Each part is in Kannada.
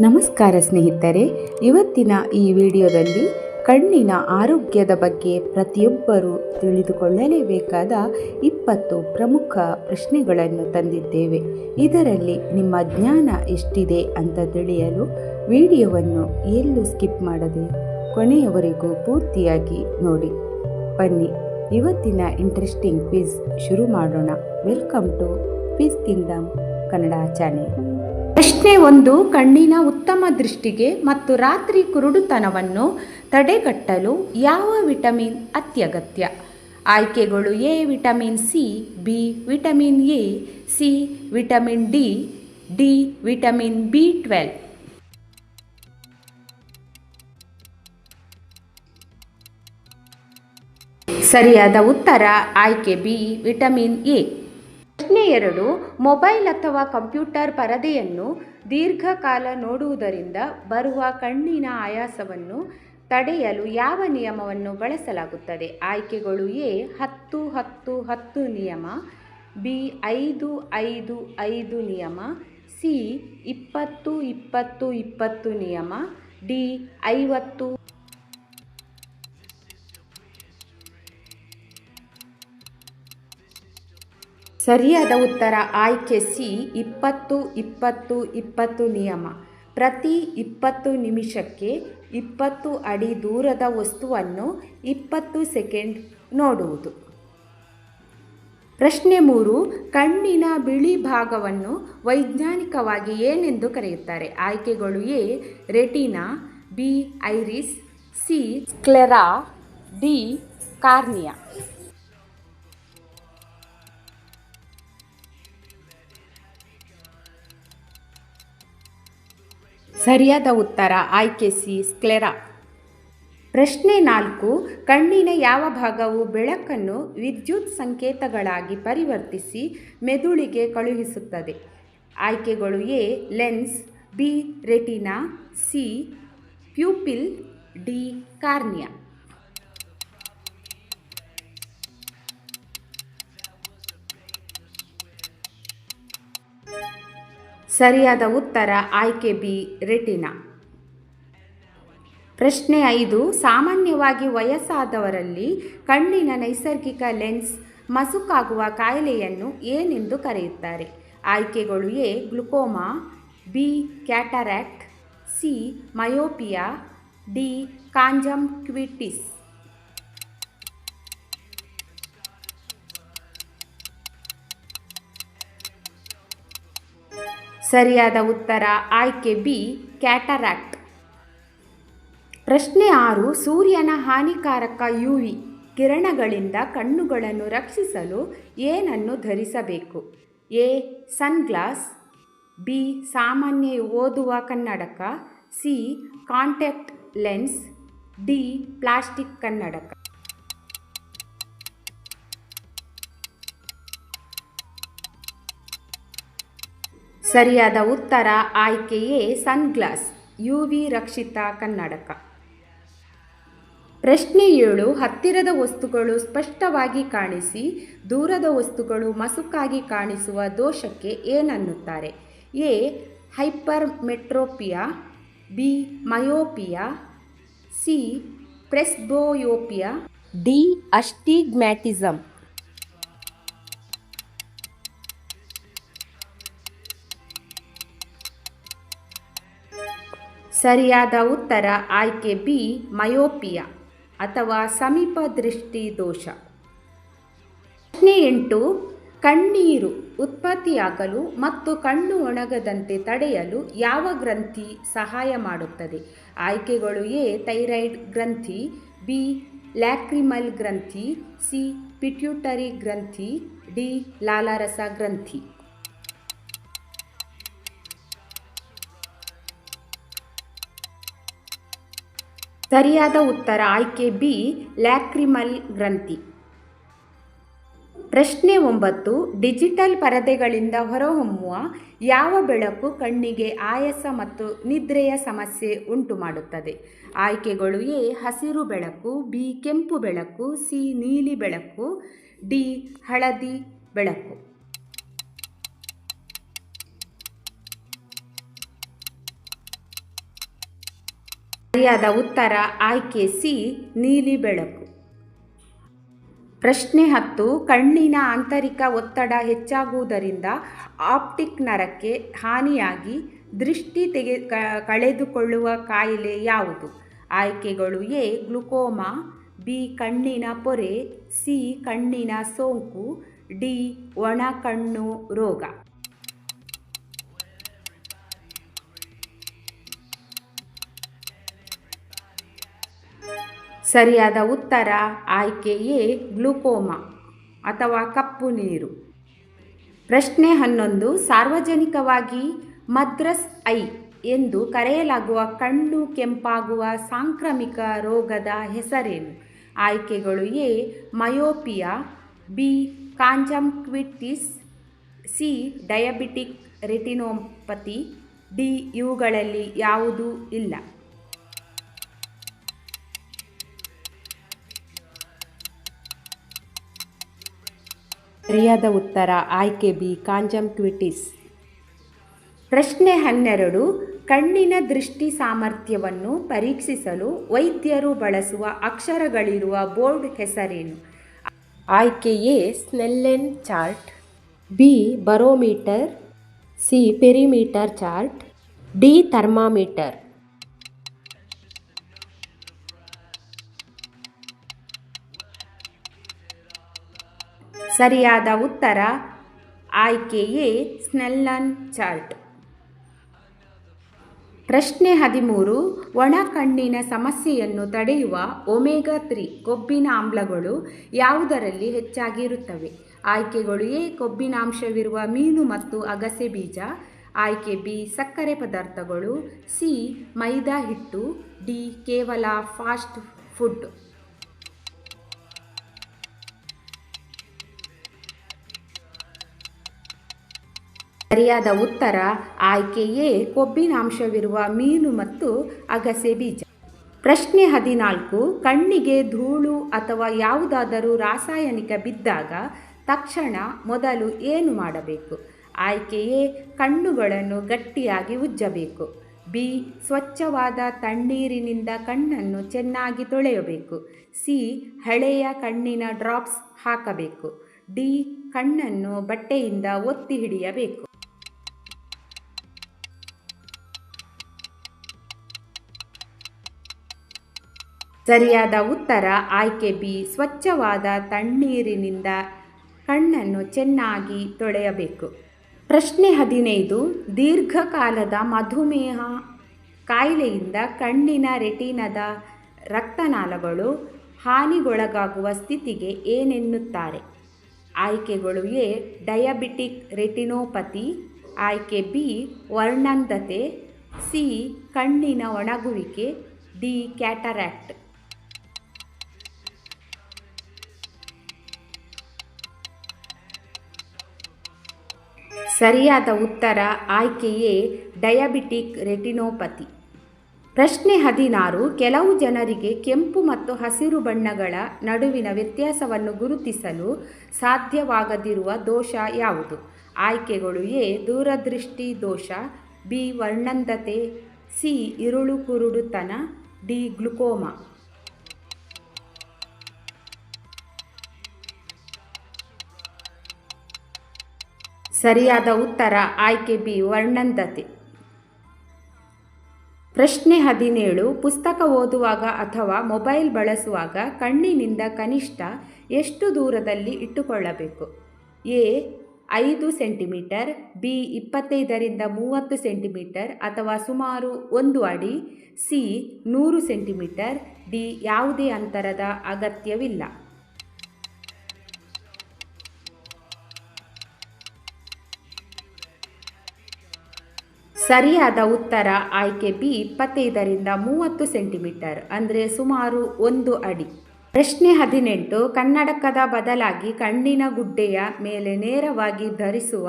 ನಮಸ್ಕಾರ ಸ್ನೇಹಿತರೆ, ಇವತ್ತಿನ ಈ ವಿಡಿಯೋದಲ್ಲಿ ಕಣ್ಣಿನ ಆರೋಗ್ಯದ ಬಗ್ಗೆ ಪ್ರತಿಯೊಬ್ಬರೂ ತಿಳಿದುಕೊಳ್ಳಲೇಬೇಕಾದ 20 ಪ್ರಮುಖ ಪ್ರಶ್ನೆಗಳನ್ನು ತಂದಿದ್ದೇವೆ. ಇದರಲ್ಲಿ ನಿಮ್ಮ ಜ್ಞಾನ ಎಷ್ಟಿದೆ ಅಂತ ತಿಳಿಯಲು ವಿಡಿಯೋವನ್ನು ಎಲ್ಲೂ ಸ್ಕಿಪ್ ಮಾಡದೆ ಕೊನೆಯವರೆಗೂ ಪೂರ್ತಿಯಾಗಿ ನೋಡಿ. ಬನ್ನಿ ಇವತ್ತಿನ ಇಂಟ್ರೆಸ್ಟಿಂಗ್ ಕ್ವಿಜ್ ಶುರು ಮಾಡೋಣ. Welcome to quiz kingdom Kannada channel. ಪ್ರಶ್ನೆ 1. ಕಣ್ಣಿನ ಉತ್ತಮ ದೃಷ್ಟಿಗೆ ಮತ್ತು ರಾತ್ರಿ ಕುರುಡುತನವನ್ನು ತಡೆಗಟ್ಟಲು ಯಾವ ವಿಟಮಿನ್ ಅತ್ಯಗತ್ಯ? ಆಯ್ಕೆಗಳು: A vitamin C, B vitamin A, C vitamin D, D vitamin B12. ಸರಿಯಾದ ಉತ್ತರ ಆಯ್ಕೆ ಬಿ ವಿಟಮಿನ್ ಎ. ಪ್ರಶ್ನೆ 2. ಮೊಬೈಲ್ ಅಥವಾ ಕಂಪ್ಯೂಟರ್ ಪರದೆಯನ್ನು ದೀರ್ಘಕಾಲ ನೋಡುವುದರಿಂದ ಬರುವ ಕಣ್ಣಿನ ಆಯಾಸವನ್ನು ತಡೆಯಲು ಯಾವ ನಿಯಮವನ್ನು ಬಳಸಲಾಗುತ್ತದೆ? ಆಯ್ಕೆಗಳು: ಎ 10-10-10 ನಿಯಮ, ಬಿ 5-5-5 ನಿಯಮ, ಸಿ 20-20-20 ನಿಯಮ, ಡಿ 50. ಸರಿಯಾದ ಉತ್ತರ ಆಯ್ಕೆ ಸಿ 20-20-20 ನಿಯಮ. ಪ್ರತಿ 20 ನಿಮಿಷಕ್ಕೆ 20 ಅಡಿ ದೂರದ ವಸ್ತುವನ್ನು 20 ಸೆಕೆಂಡ್ ನೋಡುವುದು. ಪ್ರಶ್ನೆ 3. ಕಣ್ಣಿನ ಬಿಳಿ ಭಾಗವನ್ನು ವೈಜ್ಞಾನಿಕವಾಗಿ ಏನೆಂದು ಕರೆಯುತ್ತಾರೆ? ಆಯ್ಕೆಗಳು: A retina, B iris, C sclera, D cornea. ಸರಿಯಾದ ಉತ್ತರ ಆಯ್ಕೆ ಸಿ ಸ್ಕ್ಲೆರಾ. ಪ್ರಶ್ನೆ 4. ಕಣ್ಣಿನ ಯಾವ ಭಾಗವು ಬೆಳಕನ್ನು ವಿದ್ಯುತ್ ಸಂಕೇತಗಳಾಗಿ ಪರಿವರ್ತಿಸಿ ಮೆದುಳಿಗೆ ಕಳುಹಿಸುತ್ತದೆ? ಆಯ್ಕೆಗಳು: A lens, B retina, C pupil, D cornea. ಸರಿಯಾದ ಉತ್ತರ ಆಯ್ಕೆ ಬಿ ರೆಟಿನಾ. ಪ್ರಶ್ನೆ 5. ಸಾಮಾನ್ಯವಾಗಿ ವಯಸ್ಸಾದವರಲ್ಲಿ ಕಣ್ಣಿನ ನೈಸರ್ಗಿಕ ಲೆನ್ಸ್ ಮಸುಕಾಗುವ ಕಾಯಿಲೆಯನ್ನು ಏನೆಂದು ಕರೆಯುತ್ತಾರೆ? ಆಯ್ಕೆಗಳು: A glaucoma, B cataract, C myopia, D conjunctivitis. ಸರಿಯಾದ ಉತ್ತರ ಆಯ್ಕೆ ಬಿ ಕ್ಯಾಟರಾಕ್ಟ್. ಪ್ರಶ್ನೆ 6. ಸೂರ್ಯನ ಹಾನಿಕಾರಕ ಯುವಿ ಕಿರಣಗಳಿಂದ ಕಣ್ಣುಗಳನ್ನು ರಕ್ಷಿಸಲು ಏನನ್ನು ಧರಿಸಬೇಕು? ಎ ಸನ್ಗ್ಲಾಸ್, ಬಿ ಸಾಮಾನ್ಯ ಓದುವ ಕನ್ನಡಕ, C contact lens, D plastic ಕನ್ನಡಕ. ಸರಿಯಾದ ಉತ್ತರ ಆಯ್ಕೆ ಎ ಸನ್ಗ್ಲಾಸ್, ಯುವಿ ರಕ್ಷಿತ ಕನ್ನಡಕ. ಪ್ರಶ್ನೆ 7. ಹತ್ತಿರದ ವಸ್ತುಗಳು ಸ್ಪಷ್ಟವಾಗಿ ಕಾಣಿಸಿ ದೂರದ ವಸ್ತುಗಳು ಮಸುಕಾಗಿ ಕಾಣಿಸುವ ದೋಷಕ್ಕೆ ಏನನ್ನುತ್ತಾರೆ? A hypermetropia, B myopia, C presbyopia, D astigmatism. ಸರಿಯಾದ ಉತ್ತರ ಆಯ್ಕೆ ಬಿ ಮಯೋಪಿಯಾ ಅಥವಾ ಸಮೀಪ ದೃಷ್ಟಿ ದೋಷ. ಪ್ರಶ್ನೆ 8. ಕಣ್ಣೀರು ಉತ್ಪತ್ತಿಯಾಗಲು ಮತ್ತು ಕಣ್ಣು ಒಣಗದಂತೆ ತಡೆಯಲು ಯಾವ ಗ್ರಂಥಿ ಸಹಾಯ ಮಾಡುತ್ತದೆ? ಆಯ್ಕೆಗಳು: ಎ ಥೈರಾಯ್ಡ್ ಗ್ರಂಥಿ, ಬಿ ಲ್ಯಾಕ್ರಿಮಲ್ ಗ್ರಂಥಿ, ಸಿ ಪಿಟ್ಯೂಟರಿ ಗ್ರಂಥಿ, ಡಿ ಲಾಲಾರಸ ಗ್ರಂಥಿ. ಸರಿಯಾದ ಉತ್ತರ ಆಯ್ಕೆ ಬಿ ಲ್ಯಾಕ್ರಿಮಲ್ ಗ್ರಂಥಿ. ಪ್ರಶ್ನೆ 9. ಡಿಜಿಟಲ್ ಪರದೆಗಳಿಂದ ಹೊರಹೊಮ್ಮುವ ಯಾವ ಬೆಳಕು ಕಣ್ಣಿಗೆ ಆಯಾಸ ಮತ್ತು ನಿದ್ರೆಯ ಸಮಸ್ಯೆ ಉಂಟು ಮಾಡುತ್ತದೆ? ಆಯ್ಕೆಗಳು: ಎ ಹಸಿರು ಬೆಳಕು, ಬಿ ಕೆಂಪು ಬೆಳಕು, ಸಿ ನೀಲಿ ಬೆಳಕು, ಡಿ ಹಳದಿ ಬೆಳಕು. ಸರಿಯಾದ ಉತ್ತರ ಆಯ್ಕೆ ಸಿ ನೀಲಿ ಬೆಳಕು. ಪ್ರಶ್ನೆ 10. ಕಣ್ಣಿನ ಆಂತರಿಕ ಒತ್ತಡ ಹೆಚ್ಚಾಗುವುದರಿಂದ ಆಪ್ಟಿಕ್ ನರಕ್ಕೆ ಹಾನಿಯಾಗಿ ದೃಷ್ಟಿ ಕಳೆದುಕೊಳ್ಳುವ ಕಾಯಿಲೆ ಯಾವುದು? ಆಯ್ಕೆಗಳು: ಎ ಗ್ಲುಕೋಮಾ, ಬಿ ಕಣ್ಣಿನ ಪೊರೆ, ಸಿ ಕಣ್ಣಿನ ಸೋಂಕು, ಡಿ ಒಣ ಕಣ್ಣು ರೋಗ. ಸರಿಯಾದ ಉತ್ತರ ಆಯ್ಕೆ ಎ ಗ್ಲುಕೋಮಾ ಅಥವಾ ಕಪ್ಪು ನೀರು. ಪ್ರಶ್ನೆ 11. ಸಾರ್ವಜನಿಕವಾಗಿ ಮದ್ರಸ್ ಐ ಎಂದು ಕರೆಯಲಾಗುವ ಕಣ್ಣು ಕೆಂಪಾಗುವ ಸಾಂಕ್ರಾಮಿಕ ರೋಗದ ಹೆಸರೇನು? ಆಯ್ಕೆಗಳು: A myopia, B conjunctivitis, C diabetic retinopathy, D ಇವುಗಳಲ್ಲಿ ಯಾವುದೂ ಇಲ್ಲ. ಸರಿಯಾದ ಉತ್ತರ ಆಯ್ಕೆ ಬಿ ಕಾಂಜಂಕ್ಟಿವಿಟಿಸ್. ಪ್ರಶ್ನೆ 12. ಕಣ್ಣಿನ ದೃಷ್ಟಿ ಸಾಮರ್ಥ್ಯವನ್ನು ಪರೀಕ್ಷಿಸಲು ವೈದ್ಯರು ಬಳಸುವ ಅಕ್ಷರಗಳಿರುವ ಬೋರ್ಡ್ ಹೆಸರೇನು? ಆಯ್ಕೆ A Snellen chart, B barometer, C perimeter chart, D thermometer. ಸರಿಯಾದ ಉತ್ತರ ಆಯ್ಕೆ ಎ ಸ್ನೆಲ್ಲನ್ ಚಾರ್ಟ್. ಪ್ರಶ್ನೆ 13. ಒಣ ಕಣ್ಣಿನ ಸಮಸ್ಯೆಯನ್ನು ತಡೆಯುವ ಒಮೆಗಾ 3 ಕೊಬ್ಬಿನ ಆಮ್ಲಗಳು ಯಾವುದರಲ್ಲಿ ಹೆಚ್ಚಾಗಿರುತ್ತವೆ? ಆಯ್ಕೆಗಳು: ಎ ಕೊಬ್ಬಿನಾಂಶವಿರುವ ಮೀನು ಮತ್ತು ಅಗಸೆ ಬೀಜ, ಆಯ್ಕೆ ಬಿ ಸಕ್ಕರೆ ಪದಾರ್ಥಗಳು, ಸಿ ಮೈದಾ ಹಿಟ್ಟು, ಡಿ ಕೇವಲ ಫಾಸ್ಟ್ ಫುಡ್. ಸರಿಯಾದ ಉತ್ತರ ಆಯ್ಕೆ ಎ ಕೊಬ್ಬಿನಾಂಶವಿರುವ ಮೀನು ಮತ್ತು ಅಗಸೆ ಬೀಜ. ಪ್ರಶ್ನೆ 14. ಕಣ್ಣಿಗೆ ಧೂಳು ಅಥವಾ ಯಾವುದಾದರೂ ರಾಸಾಯನಿಕ ಬಿದ್ದಾಗ ತಕ್ಷಣ ಮೊದಲು ಏನು ಮಾಡಬೇಕು? ಆಯ್ಕೆ ಎ ಕಣ್ಣುಗಳನ್ನು ಗಟ್ಟಿಯಾಗಿ ಉಜ್ಜಬೇಕು, ಬಿ ಸ್ವಚ್ಛವಾದ ತಣ್ಣೀರಿನಿಂದ ಕಣ್ಣನ್ನು ಚೆನ್ನಾಗಿ ತೊಳೆಯಬೇಕು, ಸಿ ಹಳೆಯ ಕಣ್ಣಿನ ಡ್ರಾಪ್ಸ್ ಹಾಕಬೇಕು, ಡಿ ಕಣ್ಣನ್ನು ಬಟ್ಟೆಯಿಂದ ಒತ್ತಿ ಹಿಡಿಯಬೇಕು. ಸರಿಯಾದ ಉತ್ತರ ಆಯ್ಕೆ ಬಿ ಸ್ವಚ್ಛವಾದ ತಣ್ಣೀರಿನಿಂದ ಕಣ್ಣನ್ನು ಚೆನ್ನಾಗಿ ತೊಳೆಯಬೇಕು. ಪ್ರಶ್ನೆ 15. ದೀರ್ಘಕಾಲದ ಮಧುಮೇಹ ಕಾಯಿಲೆಯಿಂದ ಕಣ್ಣಿನ ರೆಟಿನದ ರಕ್ತನಾಳಗಳು ಹಾನಿಗೊಳಗಾಗುವ ಸ್ಥಿತಿಗೆ ಏನೆನ್ನುತ್ತಾರೆ? ಆಯ್ಕೆಗಳು: ಎ ಡಯಾಬಿಟಿಕ್ ರೆಟಿನೋಪತಿ, ಆಯ್ಕೆ ಬಿ ವರ್ಣಂಧತೆ, ಸಿ ಕಣ್ಣಿನ ಒಣಗುವಿಕೆ, ಡಿ ಕ್ಯಾಟರಾಕ್ಟ್. ಸರಿಯಾದ ಉತ್ತರ ಆಯ್ಕೆ ಎ ಡಯಾಬಿಟಿಕ್ ರೆಟಿನೋಪತಿ. ಪ್ರಶ್ನೆ 16. ಕೆಲವು ಜನರಿಗೆ ಕೆಂಪು ಮತ್ತು ಹಸಿರು ಬಣ್ಣಗಳ ನಡುವಿನ ವ್ಯತ್ಯಾಸವನ್ನು ಗುರುತಿಸಲು ಸಾಧ್ಯವಾಗದಿರುವ ದೋಷ ಯಾವುದು? ಆಯ್ಕೆಗಳು: ಎ ದೂರದೃಷ್ಟಿ ದೋಷ, ಬಿ ವರ್ಣಂಧತೆ, ಸಿ ಇರುಳು ಕುರುಡುತನ, ಡಿ ಗ್ಲುಕೋಮಾ. ಸರಿಯಾದ ಉತ್ತರ ಆಯ್ಕೆ ಬಿ ವರ್ಣಂಧತೆ. ಪ್ರಶ್ನೆ 17. ಪುಸ್ತಕ ಓದುವಾಗ ಅಥವಾ ಮೊಬೈಲ್ ಬಳಸುವಾಗ ಕಣ್ಣಿನಿಂದ ಕನಿಷ್ಠ ಎಷ್ಟು ದೂರದಲ್ಲಿ ಇಟ್ಟುಕೊಳ್ಳಬೇಕು? ಎ 5 ಸೆಂಟಿಮೀಟರ್, ಬಿ 25ರಿಂದ 30 ಸೆಂಟಿಮೀಟರ್ ಅಥವಾ ಸುಮಾರು 1 ಅಡಿ, ಸಿ 100 ಸೆಂಟಿಮೀಟರ್, ಡಿ ಯಾವುದೇ ಅಂತರದ ಅಗತ್ಯವಿಲ್ಲ. ಸರಿಯಾದ ಉತ್ತರ ಆಯ್ಕೆ ಬಿ 25ರಿಂದ 30 ಸೆಂಟಿಮೀಟರ್ ಅಂದರೆ ಸುಮಾರು 1 ಅಡಿ. ಪ್ರಶ್ನೆ 18. ಕನ್ನಡಕದ ಬದಲಾಗಿ ಕಣ್ಣಿನ ಗುಡ್ಡೆಯ ಮೇಲೆ ನೇರವಾಗಿ ಧರಿಸುವ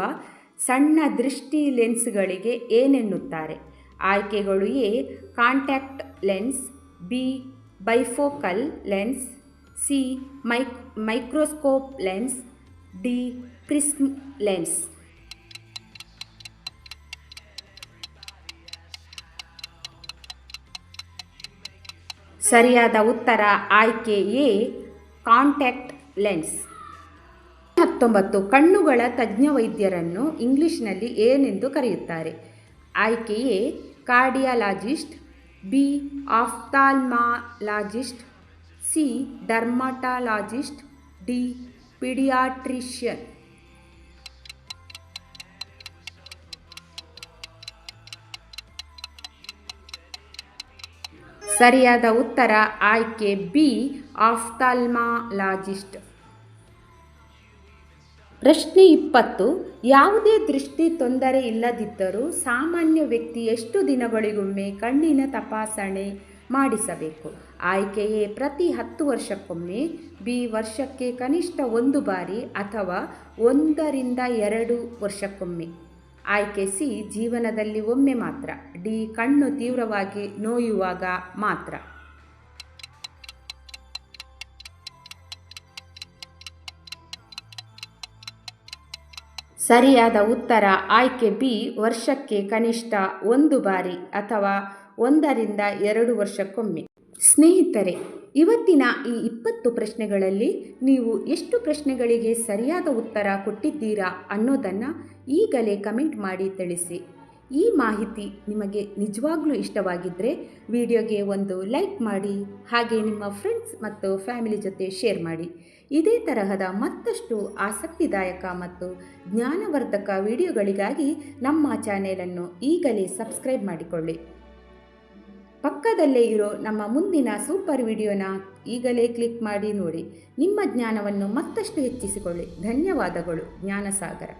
ಸಣ್ಣ ದೃಷ್ಟಿ ಲೆನ್ಸ್ಗಳಿಗೆ ಏನೆನ್ನುತ್ತಾರೆ? ಆಯ್ಕೆಗಳು: A contact lens, B bifocal lens, C microscope lens, D prism lens. ಸರಿಯಾದ ಉತ್ತರ ಆಯ್ಕೆ ಎ ಕಾಂಟ್ಯಾಕ್ಟ್ ಲೆನ್ಸ್. 19 ಕಣ್ಣುಗಳ ತಜ್ಞ ವೈದ್ಯರನ್ನು ಇಂಗ್ಲಿಷ್ನಲ್ಲಿ ಏನೆಂದು ಕರೆಯುತ್ತಾರೆ? ಆಯ್ಕೆ A cardiologist, B ophthalmologist, C dermatologist, D paediatrician. ಸರಿಯಾದ ಉತ್ತರ ಆಯ್ಕೆ ಬಿ ಆಫ್ಥಾಲ್ಮಾಲಜಿಸ್ಟ್. ಪ್ರಶ್ನೆ 20 ಯಾವುದೇ ದೃಷ್ಟಿ ತೊಂದರೆ ಇಲ್ಲದಿದ್ದರೂ ಸಾಮಾನ್ಯ ವ್ಯಕ್ತಿ ಎಷ್ಟು ದಿನಗಳಿಗೊಮ್ಮೆ ಕಣ್ಣಿನ ತಪಾಸಣೆ ಮಾಡಿಸಬೇಕು? ಆಯ್ಕೆ ಎ ಪ್ರತಿ 10 ವರ್ಷಕ್ಕೊಮ್ಮೆ, ಬಿ ವರ್ಷಕ್ಕೆ ಕನಿಷ್ಠ 1 ಬಾರಿ ಅಥವಾ 1 ರಿಂದ 2 ವರ್ಷಕ್ಕೊಮ್ಮೆ, ಆಯ್ಕೆ ಸಿ ಜೀವನದಲ್ಲಿ ಒಮ್ಮೆ ಮಾತ್ರ, ಡಿ ಕಣ್ಣು ತೀವ್ರವಾಗಿ ನೋಯುವಾಗ ಮಾತ್ರ. ಸರಿಯಾದ ಉತ್ತರ ಆಯ್ಕೆ ಬಿ ವರ್ಷಕ್ಕೆ ಕನಿಷ್ಠ 1 ಬಾರಿ ಅಥವಾ 1 ರಿಂದ 2 ವರ್ಷಕ್ಕೊಮ್ಮೆ. ಸ್ನೇಹಿತರೆ, ಇವತ್ತಿನ ಈ 20 ಪ್ರಶ್ನೆಗಳಲ್ಲಿ ನೀವು ಎಷ್ಟು ಪ್ರಶ್ನೆಗಳಿಗೆ ಸರಿಯಾದ ಉತ್ತರ ಕೊಟ್ಟಿದ್ದೀರಾ ಅನ್ನೋದನ್ನು ಈಗಲೇ ಕಮೆಂಟ್ ಮಾಡಿ ತಿಳಿಸಿ. ಈ ಮಾಹಿತಿ ನಿಮಗೆ ನಿಜವಾಗ್ಲೂ ಇಷ್ಟವಾಗಿದ್ದರೆ ವಿಡಿಯೋಗೆ ಒಂದು ಲೈಕ್ ಮಾಡಿ, ಹಾಗೆ ನಿಮ್ಮ ಫ್ರೆಂಡ್ಸ್ ಮತ್ತು ಫ್ಯಾಮಿಲಿ ಜೊತೆ ಶೇರ್ ಮಾಡಿ. ಇದೇ ತರಹದ ಮತ್ತಷ್ಟು ಆಸಕ್ತಿದಾಯಕ ಮತ್ತು ಜ್ಞಾನವರ್ಧಕ ವಿಡಿಯೋಗಳಿಗಾಗಿ ನಮ್ಮ ಚಾನೆಲನ್ನು ಈಗಲೇ ಸಬ್ಸ್ಕ್ರೈಬ್ ಮಾಡಿಕೊಳ್ಳಿ. ಪಕ್ಕದಲ್ಲೇ ಇರೋ ನಮ್ಮ ಮುಂದಿನ ಸೂಪರ್ ವಿಡಿಯೋನ ಈಗಲೇ ಕ್ಲಿಕ್ ಮಾಡಿ ನೋಡಿ. ನಿಮ್ಮ ಜ್ಞಾನವನ್ನು ಮತ್ತಷ್ಟು ಹೆಚ್ಚಿಸಿಕೊಳ್ಳಿ. ಧನ್ಯವಾದಗಳು. ಜ್ಞಾನಸಾಗರ.